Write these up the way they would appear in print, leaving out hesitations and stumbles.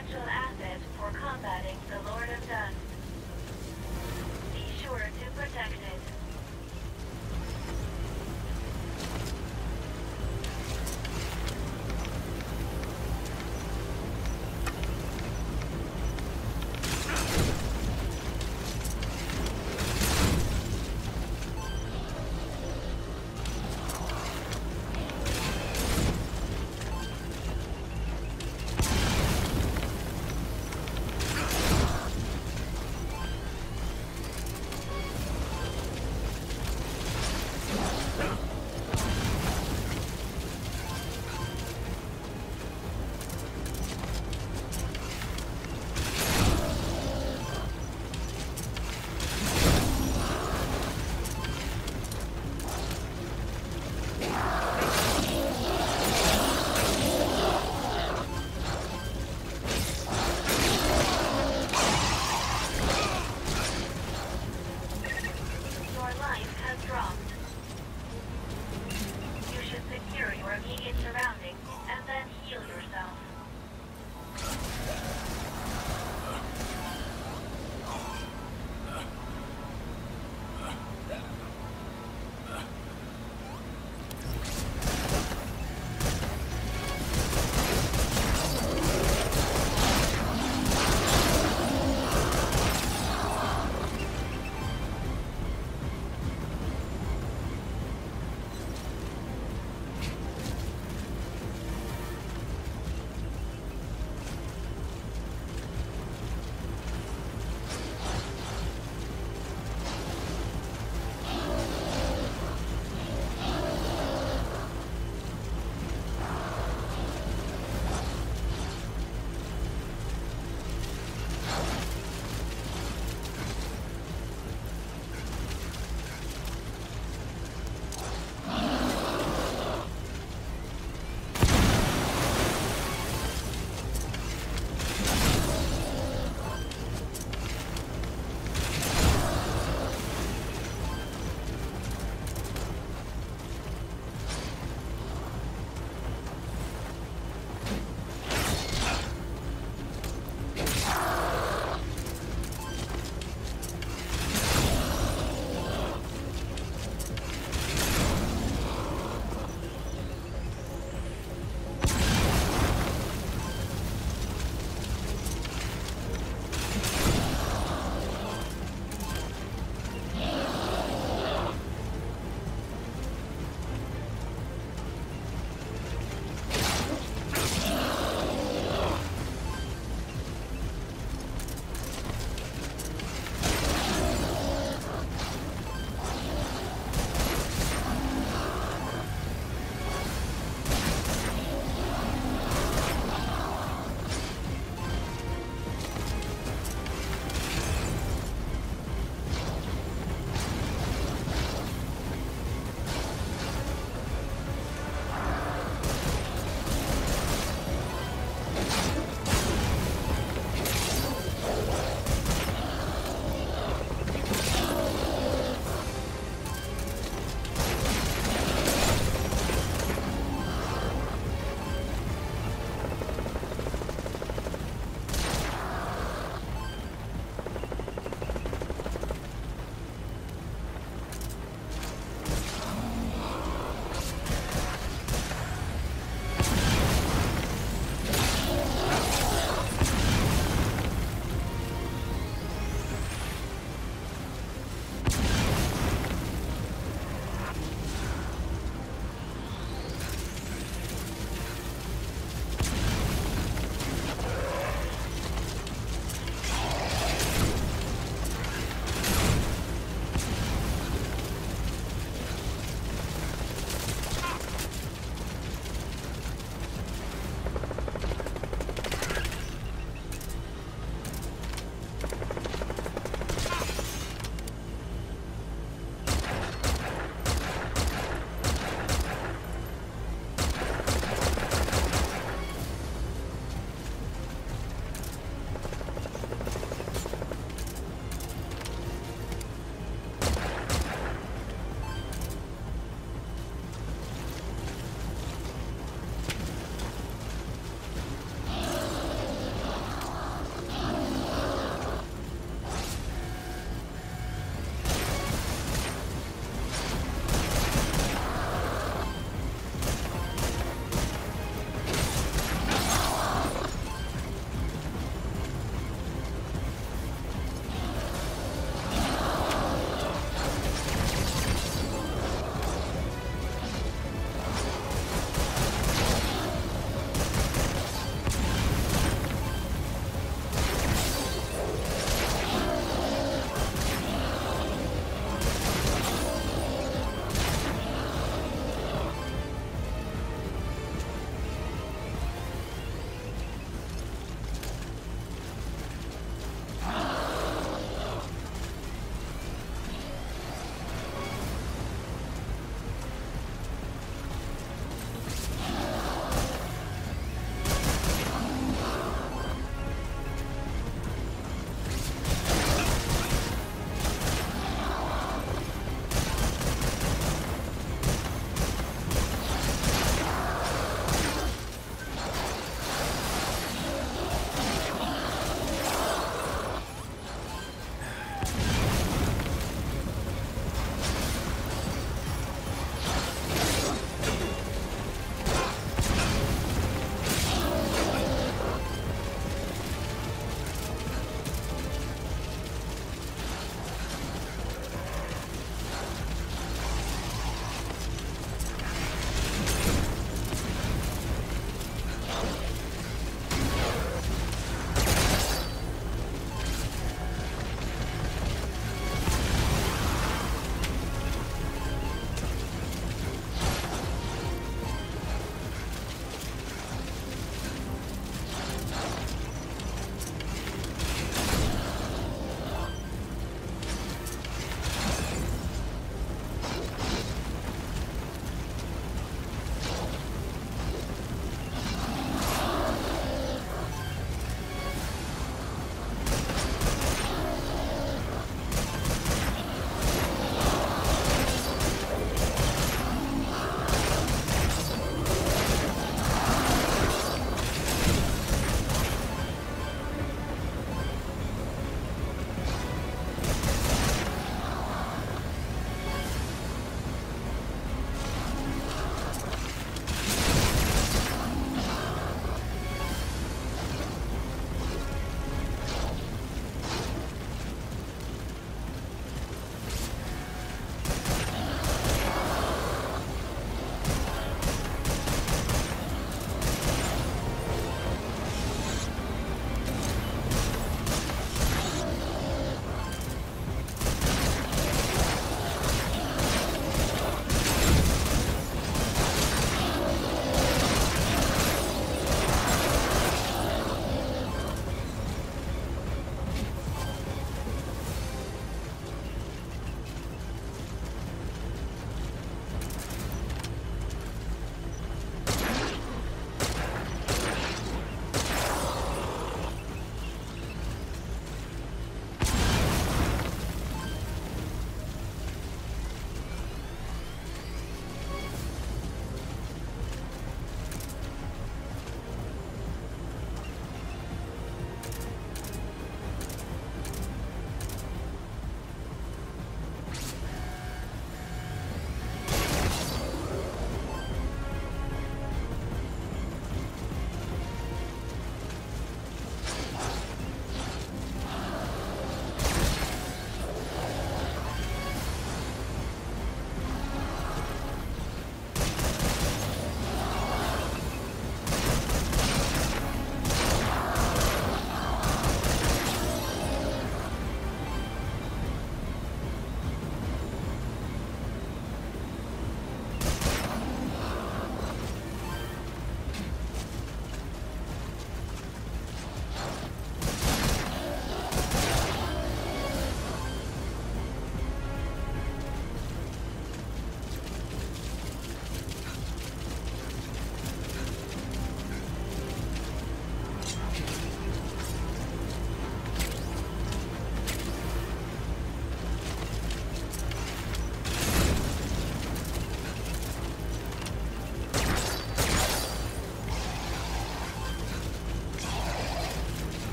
essential asset for combating the Lord of Dust. Be sure to protect it.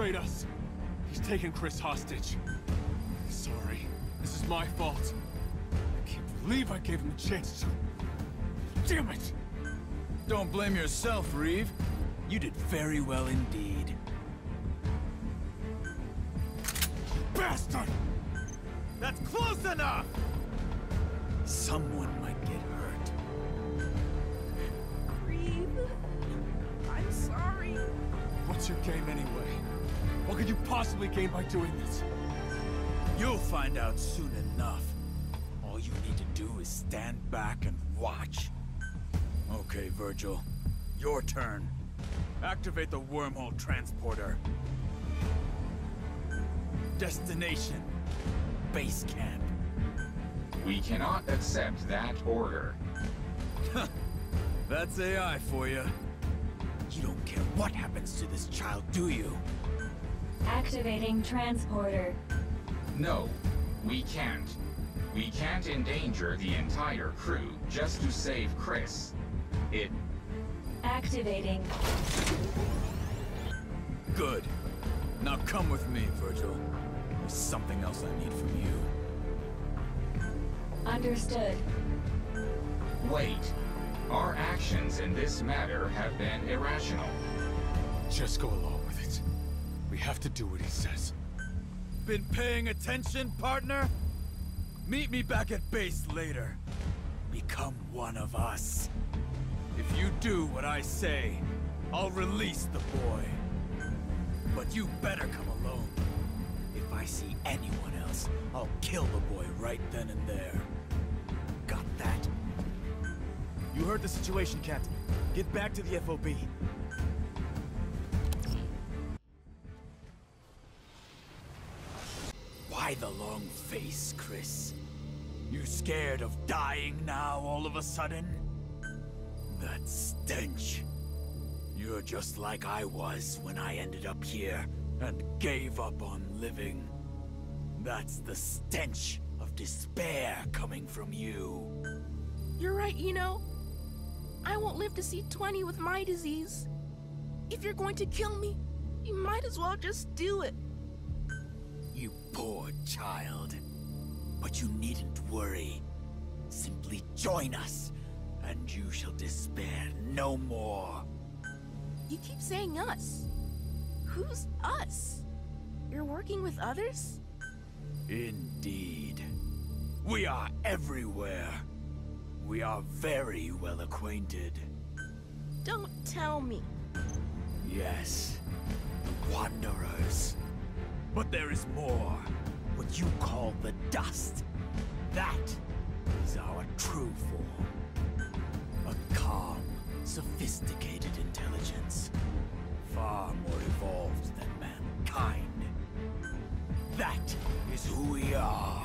betrayed us. He's taken Chris hostage. Sorry. This is my fault. I can't believe I gave him a chance to... Damn it! Don't blame yourself, Reeve. You did very well indeed. Bastard! That's close enough! Someone might get hurt. Reeve, I'm sorry. What's your game anyway? What could you possibly gain by doing this? You'll find out soon enough. All you need to do is stand back and watch. Okay, Virgil. Your turn. Activate the wormhole transporter. Destination. Base camp. We cannot accept that order. That's AI for you. You don't care what happens to this child, do you? Activating transporter. No, we can't. We can't endanger the entire crew just to save Chris. Activating. Good. Now come with me, Virgil. There's something else I need from you. Understood. Wait. Our actions in this matter have been irrational. Just go along with it. We have to do what he says. Been paying attention, partner? Meet me back at base later. Become one of us. If you do what I say, I'll release the boy. But you better come alone. If I see anyone else, I'll kill the boy right then and there. Got that? You heard the situation, Captain. Get back to the FOB. Why the long face, Chris? You scared of dying now all of a sudden? That stench. You're just like I was when I ended up here and gave up on living. That's the stench of despair coming from you. You're right, you know. I won't live to see 20 with my disease. If you're going to kill me, you might as well just do it. You poor child. But you needn't worry. Simply join us, and you shall despair no more. You keep saying us. Who's us? You're working with others? Indeed. We are everywhere. We are very well acquainted. Don't tell me. Yes, the Wanderers. But there is more. What you call the dust. That is our true form. A calm, sophisticated intelligence. Far more evolved than mankind. That is who we are.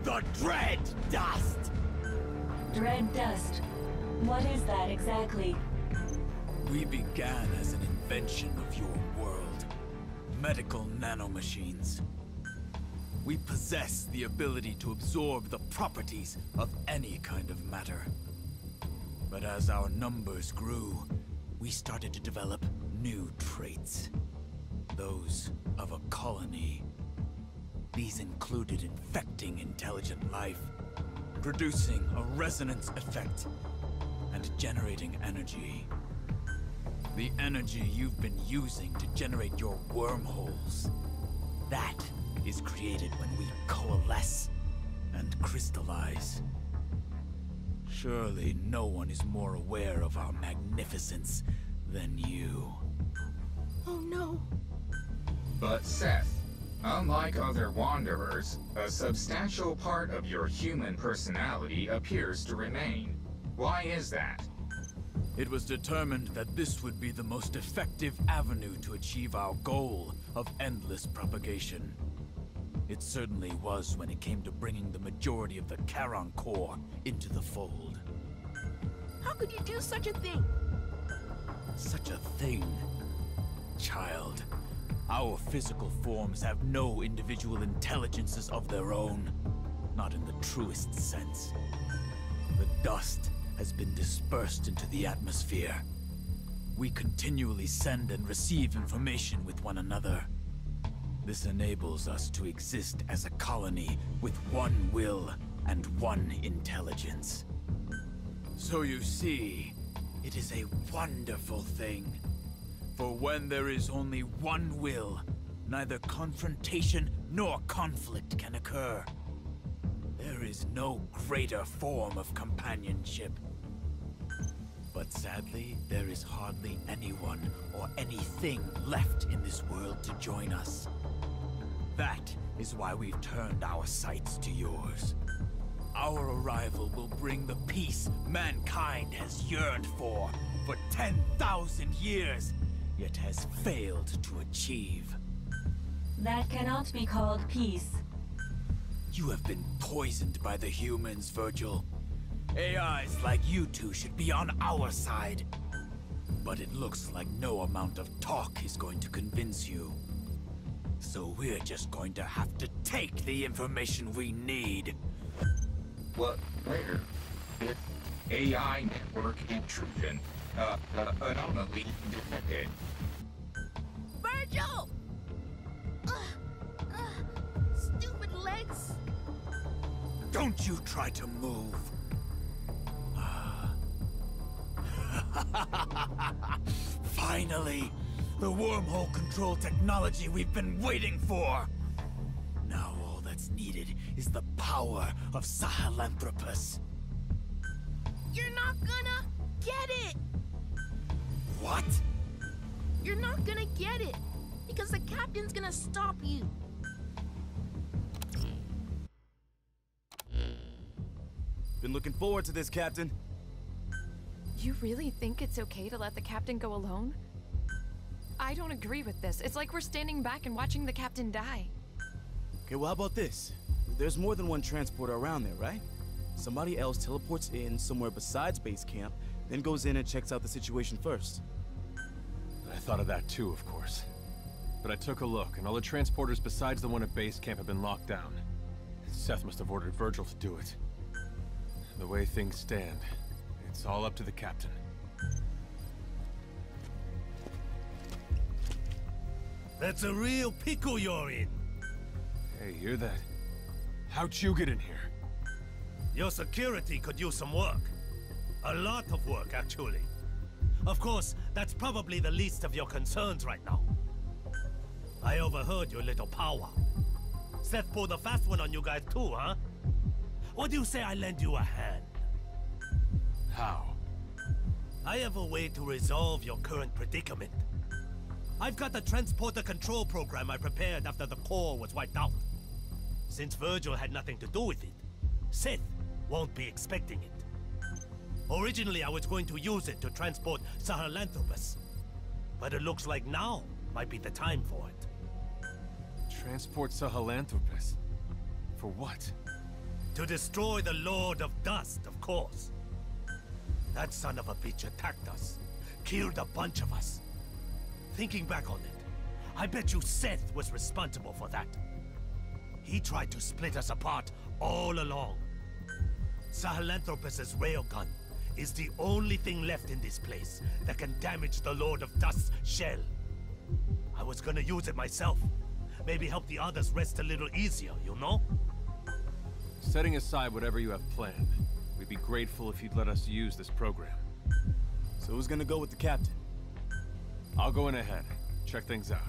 The Dread Dust! Dread dust. What is that exactly? We began as an invention of your world. Medical nanomachines. We possess the ability to absorb the properties of any kind of matter. But as our numbers grew, we started to develop new traits. Those of a colony. These included infecting intelligent life, producing a resonance effect, and generating energy. The energy you've been using to generate your wormholes. That is created when we coalesce and crystallize. Surely no one is more aware of our magnificence than you. Oh no. But Seth, unlike other Wanderers, a substantial part of your human personality appears to remain. Why is that? It was determined that this would be the most effective avenue to achieve our goal of endless propagation. It certainly was when it came to bringing the majority of the Charon core into the fold. How could you do such a thing? Such a thing? Child, our physical forms have no individual intelligences of their own. Not in the truest sense. The dust has been dispersed into the atmosphere. We continually send and receive information with one another. This enables us to exist as a colony with one will and one intelligence. So you see, it is a wonderful thing. For when there is only one will, neither confrontation nor conflict can occur. There is no greater form of companionship. But sadly, there is hardly anyone or anything left in this world to join us. That is why we've turned our sights to yours. Our arrival will bring the peace mankind has yearned for 10,000 years, yet has failed to achieve. That cannot be called peace. You have been poisoned by the humans, Virgil. AIs like you two should be on our side. But it looks like no amount of talk is going to convince you. So we're just going to have to take the information we need. What? Where? It's AI network intrusion. Anomaly detected. Virgil! Stupid legs! Don't you try to move. Finally! The wormhole control technology we've been waiting for! Now all that's needed is the power of Sahelanthropus. You're not gonna get it! What? You're not gonna get it! Because the captain's gonna stop you! Been looking forward to this, Captain. You really think it's okay to let the captain go alone? I don't agree with this. It's like we're standing back and watching the captain die. Okay, well, how about this? There's more than one transporter around there, right? Somebody else teleports in somewhere besides base camp, then goes in and checks out the situation first. I thought of that too, of course. But I took a look, and all the transporters besides the one at base camp have been locked down. Seth must have ordered Virgil to do it. The way things stand, it's all up to the captain. That's a real pickle you're in. Hey, hear that? How'd you get in here? Your security could use some work. A lot of work, actually. Of course, that's probably the least of your concerns right now. I overheard your little powwow. Seth pulled a fast one on you guys too, huh? What do you say I lend you a hand? How? I have a way to resolve your current predicament. I've got a transporter control program I prepared after the core was wiped out. Since Virgil had nothing to do with it, Seth won't be expecting it. Originally, I was going to use it to transport Sahelanthropus. But it looks like now might be the time for it. Transport Sahelanthropus? For what? To destroy the Lord of Dust, of course. That son of a bitch attacked us. Killed a bunch of us. Thinking back on it, I bet you Seth was responsible for that. He tried to split us apart all along. Sahelanthropus' railgun is the only thing left in this place that can damage the Lord of Dust's shell. I was gonna use it myself. Maybe help the others rest a little easier, you know? Setting aside whatever you have planned, we'd be grateful if you'd let us use this program. So who's gonna go with the captain? I'll go in ahead, check things out.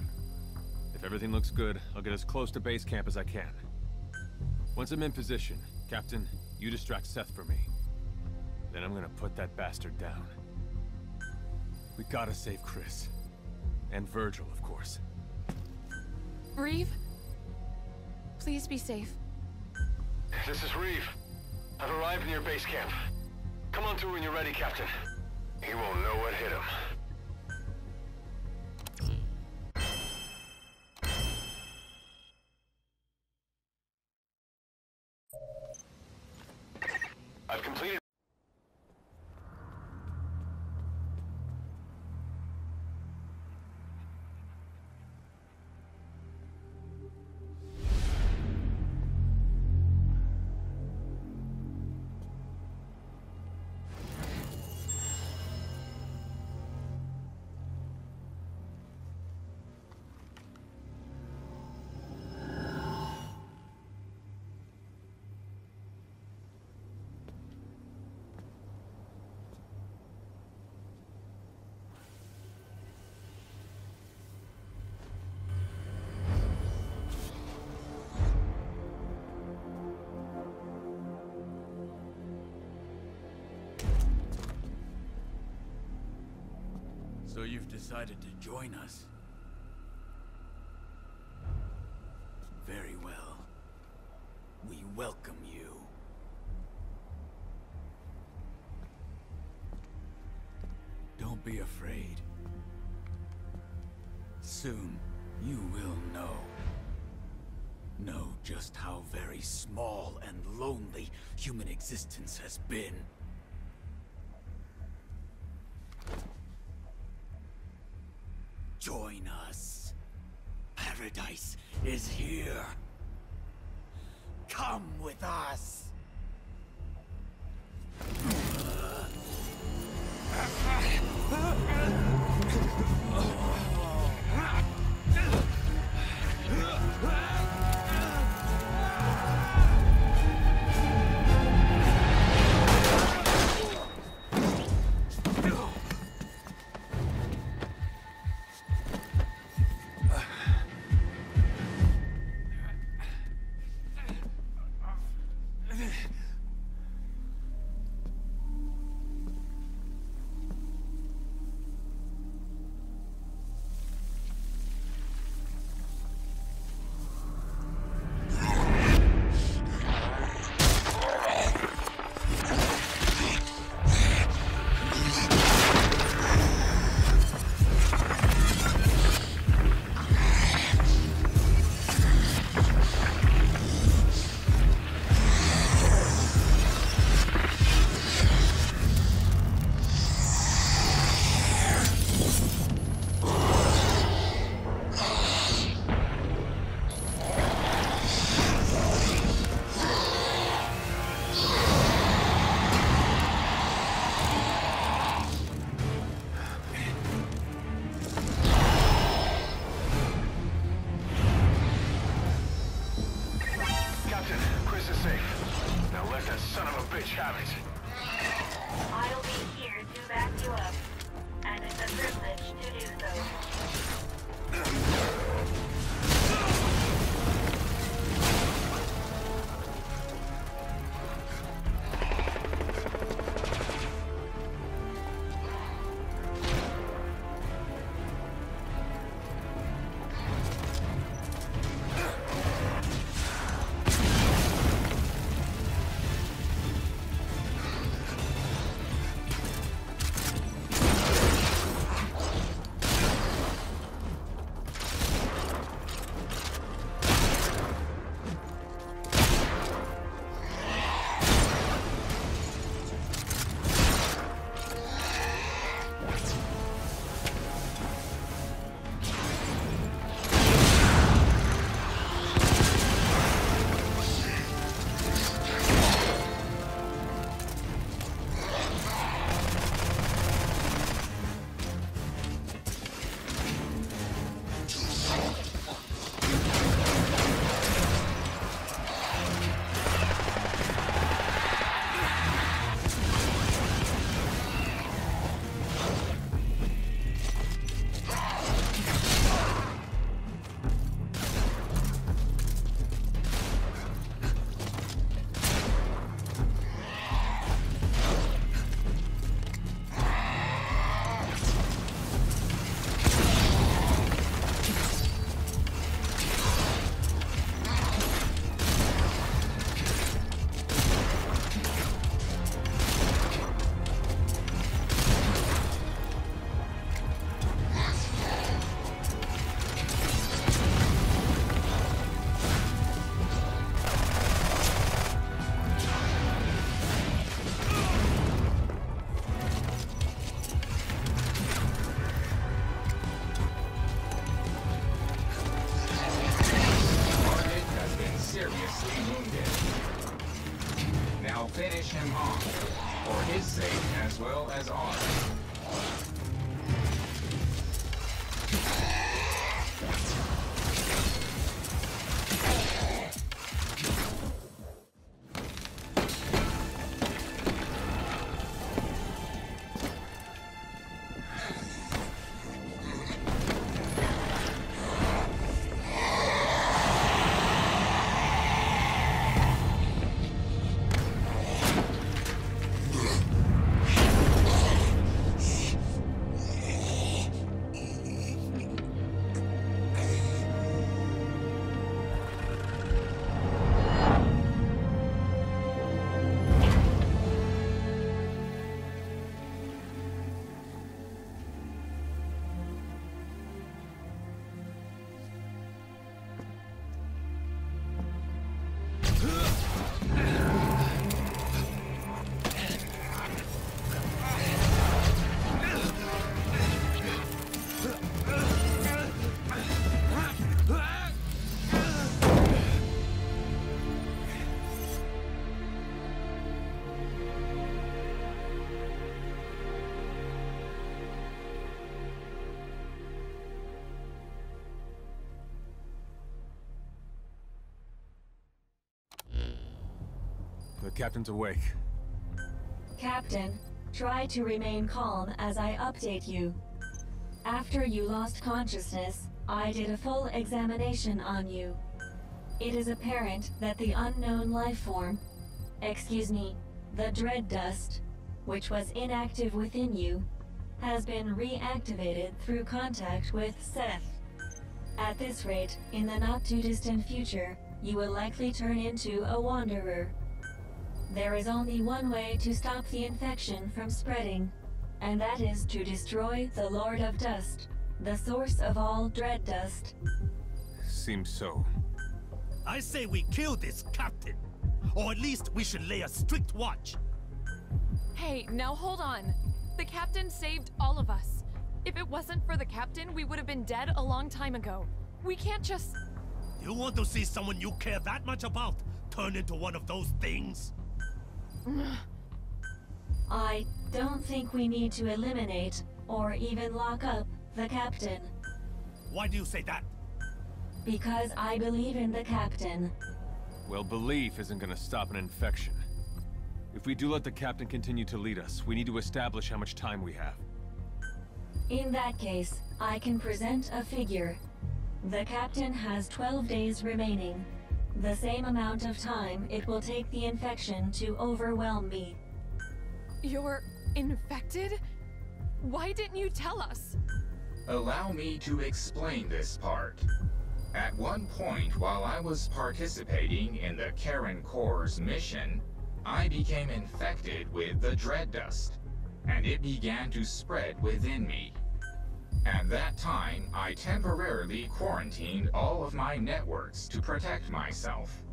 If everything looks good, I'll get as close to base camp as I can. Once I'm in position, Captain, you distract Seth for me. Then I'm gonna put that bastard down. We gotta save Chris. And Virgil, of course. Reeve? Please be safe. This is Reeve. I've arrived near base camp. Come on through when you're ready, Captain. He won't know what hit him. I've completed. decided to join us. Very well. We welcome you. Don't be afraid. Soon, you will know. Know just how very small and lonely human existence has been. Join us. Paradise is here. Come with us. I'll be here to back you up, and it's a privilege to do so. Finish him off, for his sake as well as ours. The captain's awake. Captain, try to remain calm as I update you. After you lost consciousness, I did a full examination on you. It is apparent that the unknown life form, the dread dust, which was inactive within you, has been reactivated through contact with Seth. At this rate, in the not-too-distant future, you will likely turn into a wanderer. There is only one way to stop the infection from spreading, and that is to destroy the Lord of Dust, the source of all dread dust. Seems so. I say we kill this captain. Or at least we should lay a strict watch. Hey, now hold on. The captain saved all of us. If it wasn't for the captain, we would have been dead a long time ago. We can't just... You want to see someone you care that much about turn into one of those things? I don't think we need to eliminate, or even lock up, the captain. Why do you say that? Because I believe in the captain. Well, belief isn't gonna stop an infection. If we do let the captain continue to lead us, we need to establish how much time we have. In that case, I can present a figure. The captain has 12 days remaining. The same amount of time it will take the infection to overwhelm me. You're infected? Why didn't you tell us? Allow me to explain this part. At one point, while I was participating in the Karen Corps' mission, I became infected with the dread dust, and it began to spread within me. At that time, I temporarily quarantined all of my networks to protect myself.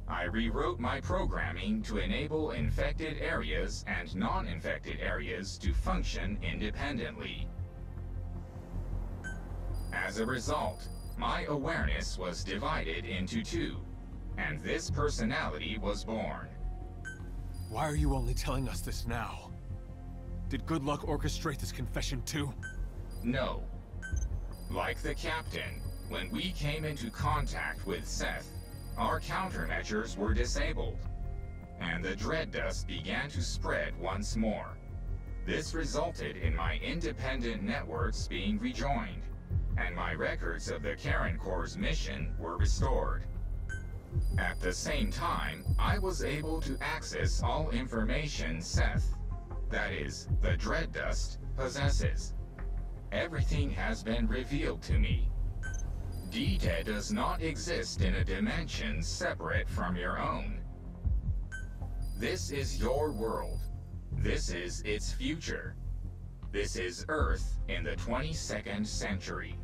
I rewrote my programming to enable infected areas and non-infected areas to function independently. As a result, my awareness was divided into two, and this personality was born. Why are you only telling us this now? Did Good Luck orchestrate this confession too? No. Like the captain, when we came into contact with Seth, our countermeasures were disabled, and the dread dust began to spread once more. This resulted in my independent networks being rejoined, and my records of the Karen Corps' mission were restored. At the same time, I was able to access all information Seth, that is, the dread dust, possesses. Everything has been revealed to me. D-Caf does not exist in a dimension separate from your own. This is your world. This is its future. This is Earth in the 22nd century.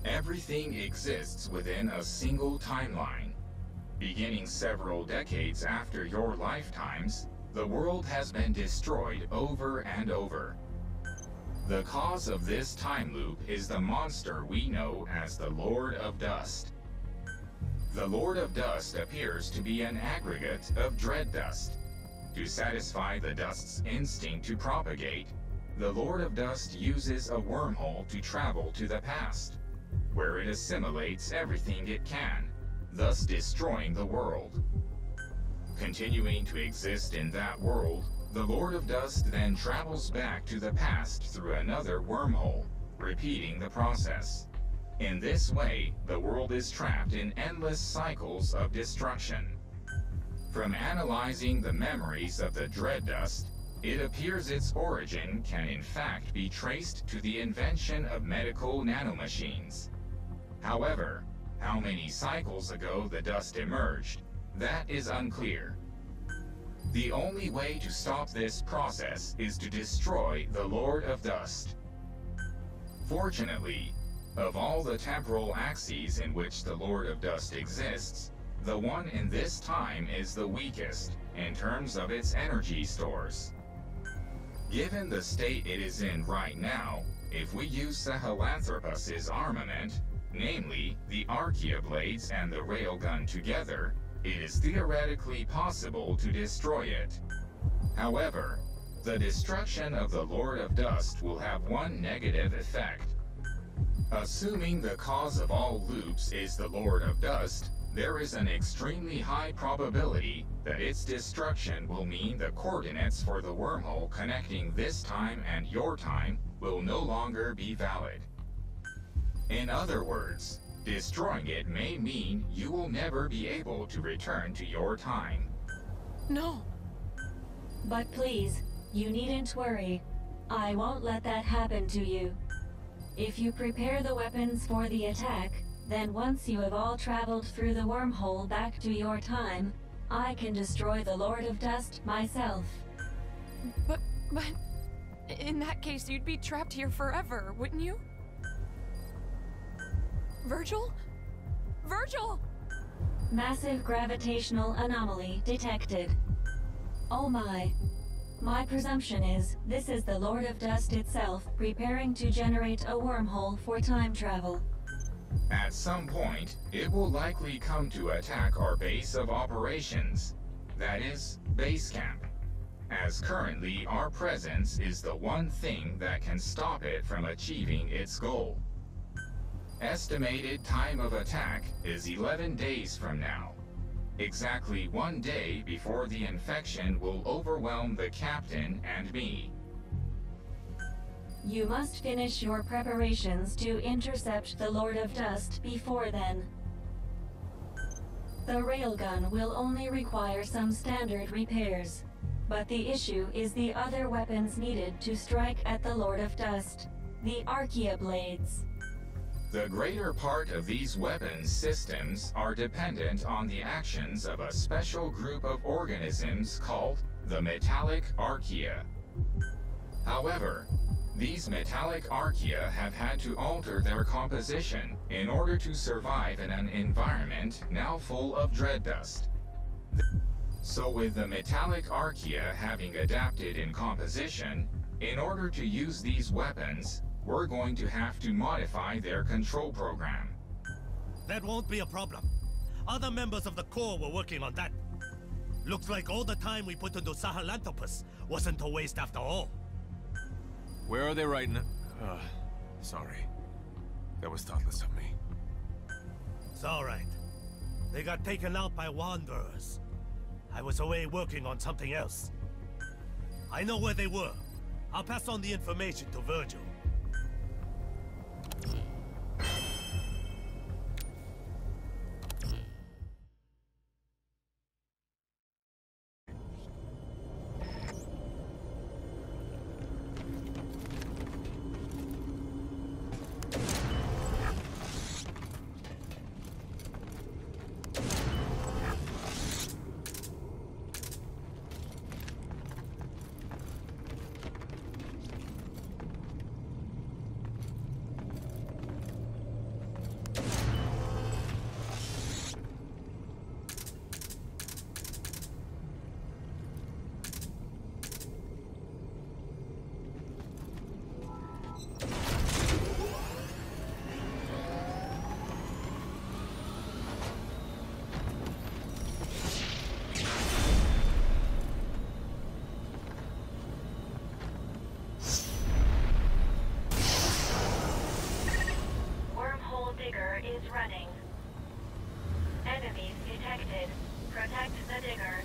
Everything exists within a single timeline. Beginning several decades after your lifetimes, the world has been destroyed over and over. The cause of this time loop is the monster we know as the Lord of Dust. The Lord of Dust appears to be an aggregate of dread dust. To satisfy the dust's instinct to propagate, the Lord of Dust uses a wormhole to travel to the past, where it assimilates everything it can, thus destroying the world. Continuing to exist in that world, the Lord of Dust then travels back to the past through another wormhole, repeating the process. In this way, the world is trapped in endless cycles of destruction. From analyzing the memories of the dread dust, it appears its origin can in fact be traced to the invention of medical nanomachines. However, how many cycles ago the dust emerged, that is unclear. The only way to stop this process is to destroy the Lord of Dust. Fortunately, of all the temporal axes in which the Lord of Dust exists, the one in this time is the weakest in terms of its energy stores. Given the state it is in right now, if we use Sahelanthropus's armament, namely the Archaea blades and the railgun together, it is theoretically possible to destroy it. However, the destruction of the Lord of Dust will have one negative effect. Assuming the cause of all loops is the Lord of Dust, there is an extremely high probability that its destruction will mean the coordinates for the wormhole connecting this time and your time will no longer be valid. In other words, destroying it may mean you will never be able to return to your time. No. But please, you needn't worry. I won't let that happen to you. If you prepare the weapons for the attack, then once you have all traveled through the wormhole back to your time, I can destroy the Lord of Dust myself. But in that case, you'd be trapped here forever, wouldn't you? Virgil? Virgil! Massive gravitational anomaly detected. Oh my. My presumption is, this is the Lord of Dust itself preparing to generate a wormhole for time travel. At some point, it will likely come to attack our base of operations. That is, base camp. As currently, our presence is the one thing that can stop it from achieving its goal. Estimated time of attack is 11 days from now. Exactly 1 day before the infection will overwhelm the captain and me. You must finish your preparations to intercept the Lord of Dust before then. The railgun will only require some standard repairs, but the issue is the other weapons needed to strike at the Lord of Dust, the Archaea blades. The greater part of these weapons systems are dependent on the actions of a special group of organisms called the metallic Archaea. However, these metallic Archaea have had to alter their composition in order to survive in an environment now full of dread dust. So with the metallic Archaea having adapted in composition, in order to use these weapons, we're going to have to modify their control program. That won't be a problem. Other members of the Corps were working on that. Looks like all the time we put into Sahelanthropus wasn't a waste after all. Where are they right now? Sorry. That was thoughtless of me. It's alright. They got taken out by Wanderers. I was away working on something else. I know where they were. I'll pass on the information to Virgil. is running. Enemies detected. Protect the digger.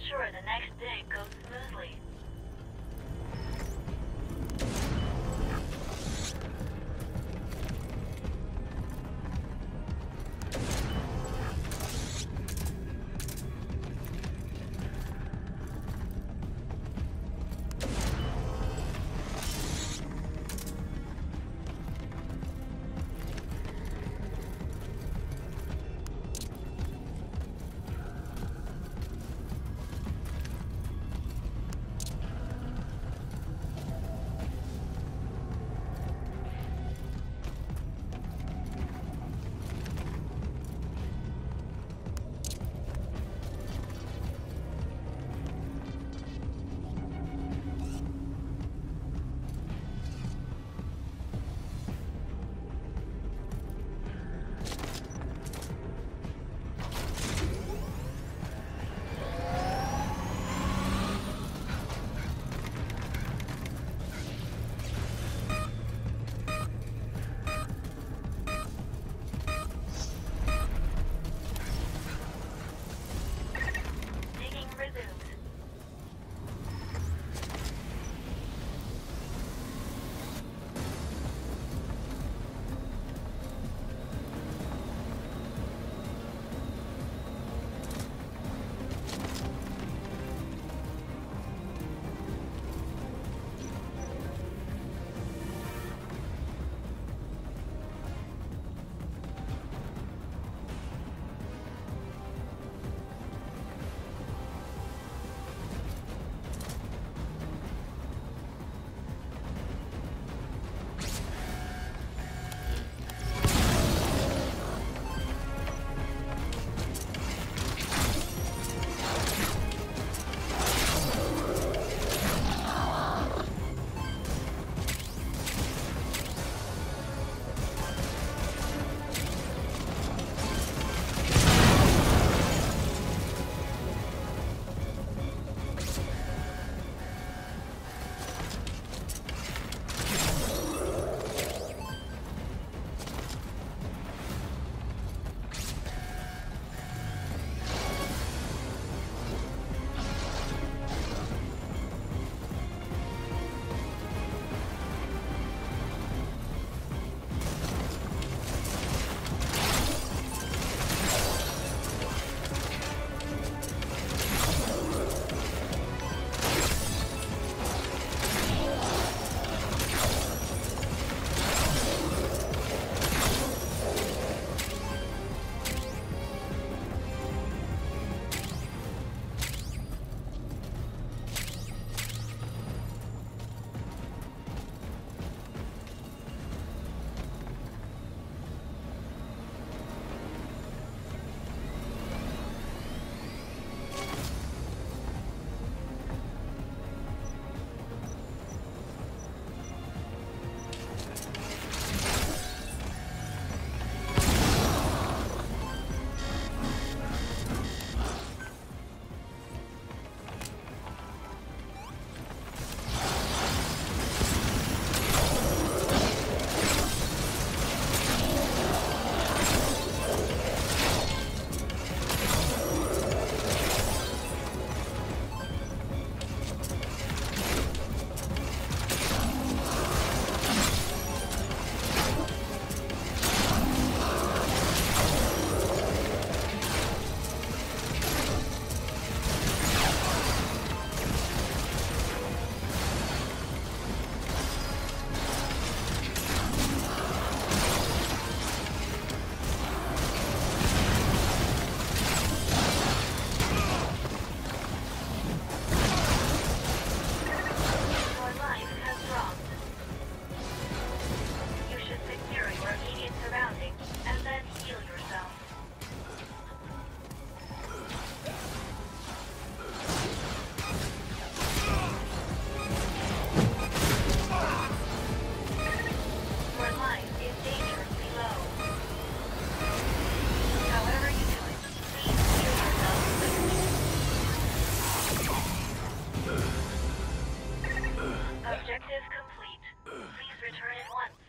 ensure the next dig goes smoothly. Objective complete. Please return at once.